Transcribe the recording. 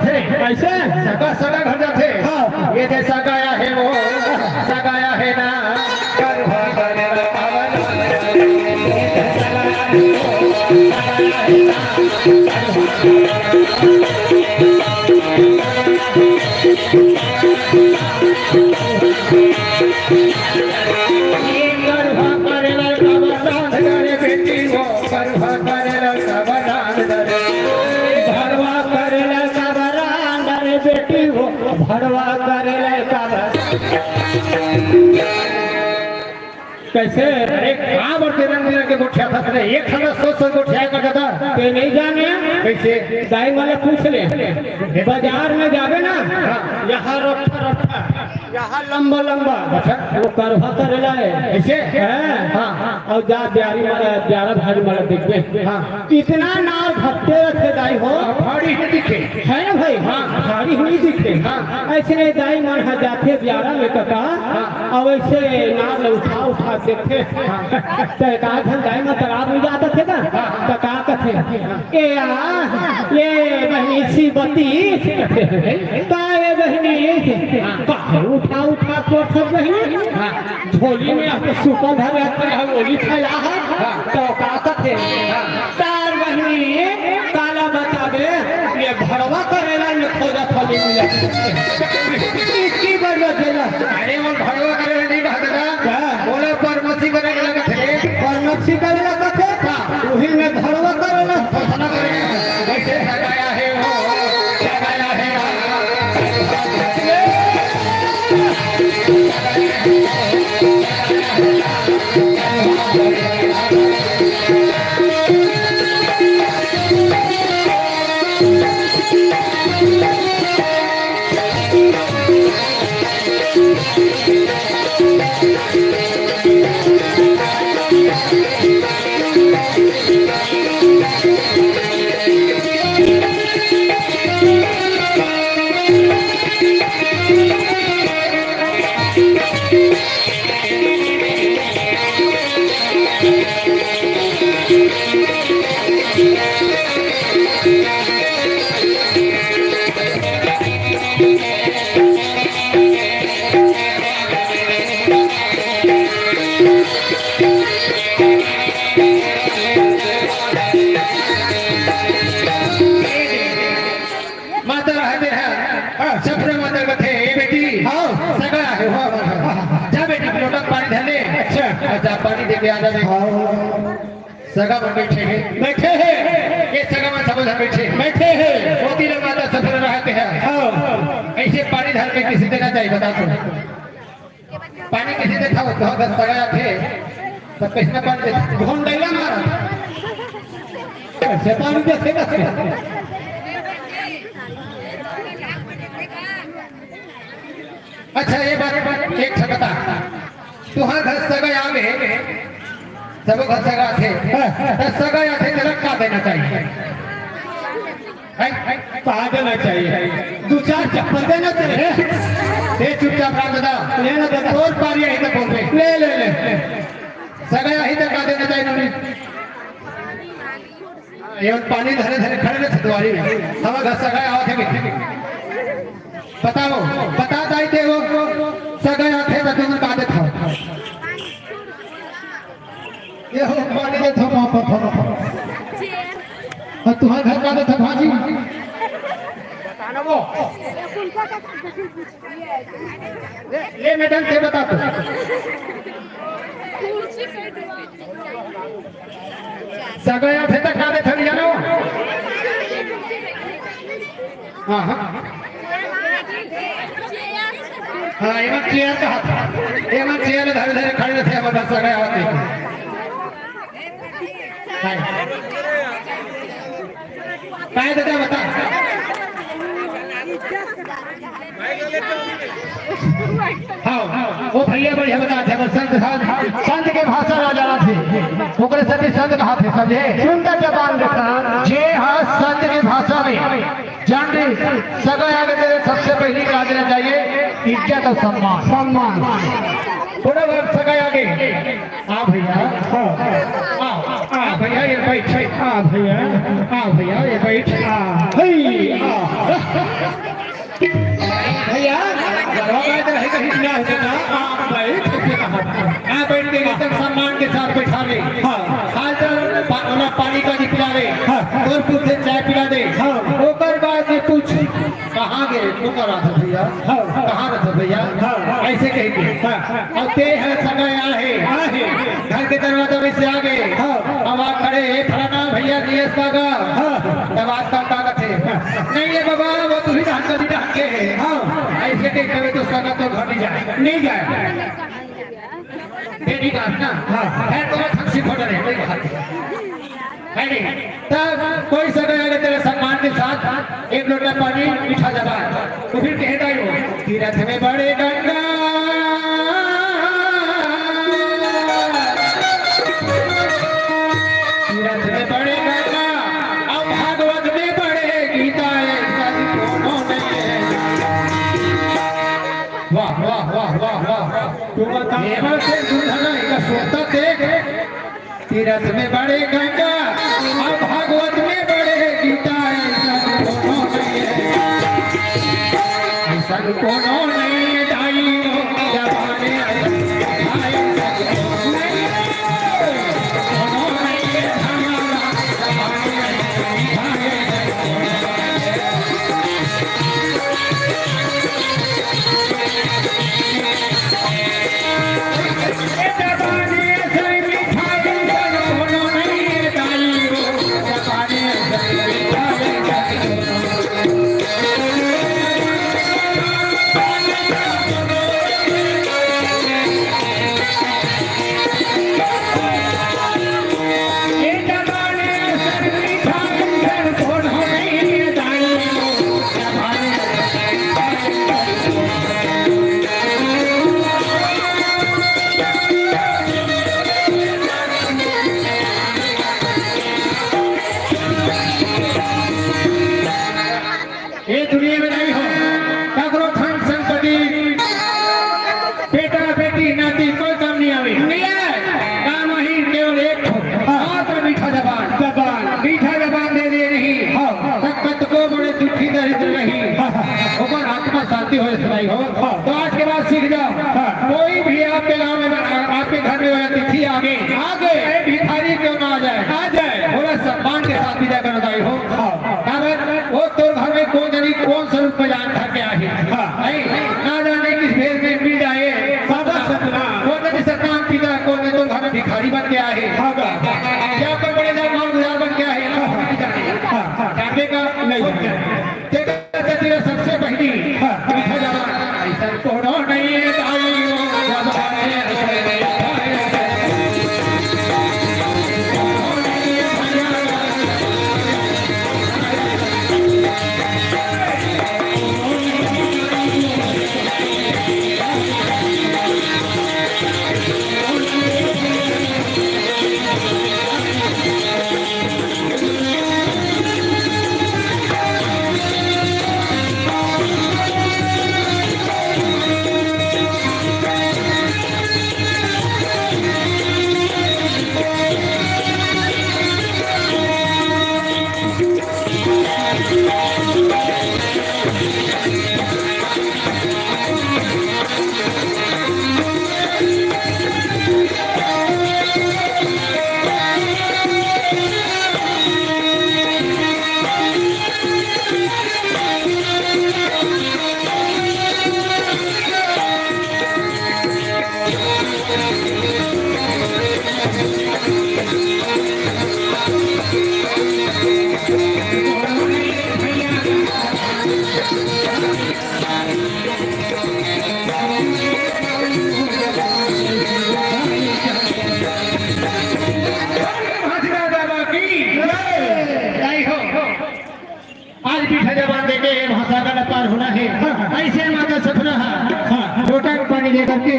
जाते ऐसे सगा सगा घर जाते हाँ। ये जैसा गाया है वो सगाया है ना करवा करेला कावल सगाया है ना ये करवा करेला कावल करे बेटी वो करवा करेला कावल भरवा करेला काबरान रे बेटी हो भरवा करेला काबर कैसे अरे कहाँ बढ़ते रंग बिरंग के गोठिया फंस रहे एक समय सोच गोठिया का दादा ते नहीं जाने कैसे दाई वाले पूछ ले बाजार में जावे ना यहाँ रफ्ता रफ्ता यहाँ लंबा लंबा वो करवा करेला है ऐसे हाँ और जा ब्यारी वाला ब्यारा भारी वाला देखते हाँ इतना नार भट्टे रखे दाई हो भारी ही दिखे है ना भाई हाँ भारी हुई दिखे हाँ ऐसे नहीं दाई मन है जाते ब्यारा में कका अब ऐसे नार उठा उठा देखे तो एक आध दाई में तराब में जाता थे ना कका कथे ये बहनी सी बती ये बहनी उठा उठा तो सब बहनी झोली में आपको सुपर धर रहते हैं होली फैला है तो का कथे तार बहनी काला बता दे ये भरवा करेला ने खोजा फली मिला इसकी बर्बाद देला अरे वो भरवा करेला नहीं कहा बोले परमसी करेगा लगा थे परमसी करेला कथे वही में भरवा करेला फसना करेगा कैसे सगाया है वो सगाया है पानी दे के आ जाने सगा में बैठे हैं ये सगा में सब बैठे मोती माता सफर रहते हैं ऐसे पानी धर के किसी देना चाहिए बता दो पानी किसी दे था तो अगर सगाया थे तो किसने पानी दे घोंडैया मारा ऐसे पानी देखेगा अच्छा ये बात एक बता तुहार घर सगाया में सब घर सगा थे सगाया थे तो रखा देना चाहिए कहा देना चाहिए दो चार चप्पल देना चाहिए ये चुपचाप रहा दादा लेना दादा और पारी यही तक बोल रहे ले सगाया ही तक देना चाहिए ये पानी धरे धरे खड़े रहे द्वारी में हम घर सगाया आवा थे बताओ बता दाई थे वो सगाया थे तो तुम का देखो ये हो पानी दे थो और तुम्हारे घर का देखो भाजी बताना वो ले मैडम से बता दो सगाया थे तो का देखो जानो हाँ हाँ हाँ ये मत चेयर का हाथ ये मत चेयर धरे धरे खड़े थे हमारे सगाया होते काय दादा बता हाँ वो भैया बढ़िया बता थे संत के भाषा आ जाना थे ओकरे सभी संत कहा थे समझे सुंदर जबान देखा जे हाँ संत की भाषा में जान दे सगाया के तेरे सबसे पहली कहा देना चाहिए इज्जत और सम्मान थोड़ा वक्त सगाया आगे आ भैया आ भैया ये बैठ आ भैया ये बैठ यहाँ बैठ के एकदम सम्मान के साथ बैठा ले, हाल चाल पानी का पिला दे, और कुछ से चाय पिला दे, ओकर बाद ये पूछ कहाँ गए, तू करा था भैया, कहाँ रहता भैया, ऐसे कहेंगे। और ते है समय आहे, घर के दरवाजा में से आ गए, अब आप खड़े हे फलाना भैया दिएस काका, दवात का कागज है, नहीं है बाबा वो तू ही ढांचा दी ढांच के, ऐसे कहे तो काका तो घर नहीं जाएगा, नहीं जाएगा, तेरी बात ना, है तो मैं थक्सी फोड़ रहे है नहीं, तब कोई सगा अगर तेरे सम्मान के साथ एक लोटा पानी मीठा जबा, तो फिर कहता ही हो तीरथ में बड़े गंगा, तीरथ में बड़े गंगा, अब भागवत में बड़े गीता है, दोनों नहीं है। वाह वाह वाह वाह वाह, तू बता से दुल्हन का सोता देख, तीरथ में बड़े गंगा, और भागवत में बड़े गीता, ऐसा कोनो नहीं है दाई जबाने ये दुनिया में नहीं हो, ककरो धन संपत्ति बेटा बेटी नाती कोई काम नहीं आवे, नहीं है काम ही केवल एक मात्र मीठा जबान, मीठा जबान दे दे नहीं, तकत को बड़े दुखी दरिद्र नहीं, ऊपर आत्मा शांति हो सही हो, तो आज के बाद सीख जाओ, कोई भी आपके गाँव में आपके घर में अतिथि आगे भिखारी क्यों ना आ जाए, थोड़ा सम्मान के साथ विदा करना हो, वो तो घर में कौन स्वरूप में जान था क्या है, ना जाने किस भेद में मिल जाए, कौन सतनाम पिता कौन तो घर में भिखारी बन गया है, या कोई बड़े गुजार बन गया है, जाने का तेरा सबसे पहली ऐसा कोनो नहीं है महासागर पार होना है, ऐसे माता सपना है, लोटा पानी लेकर के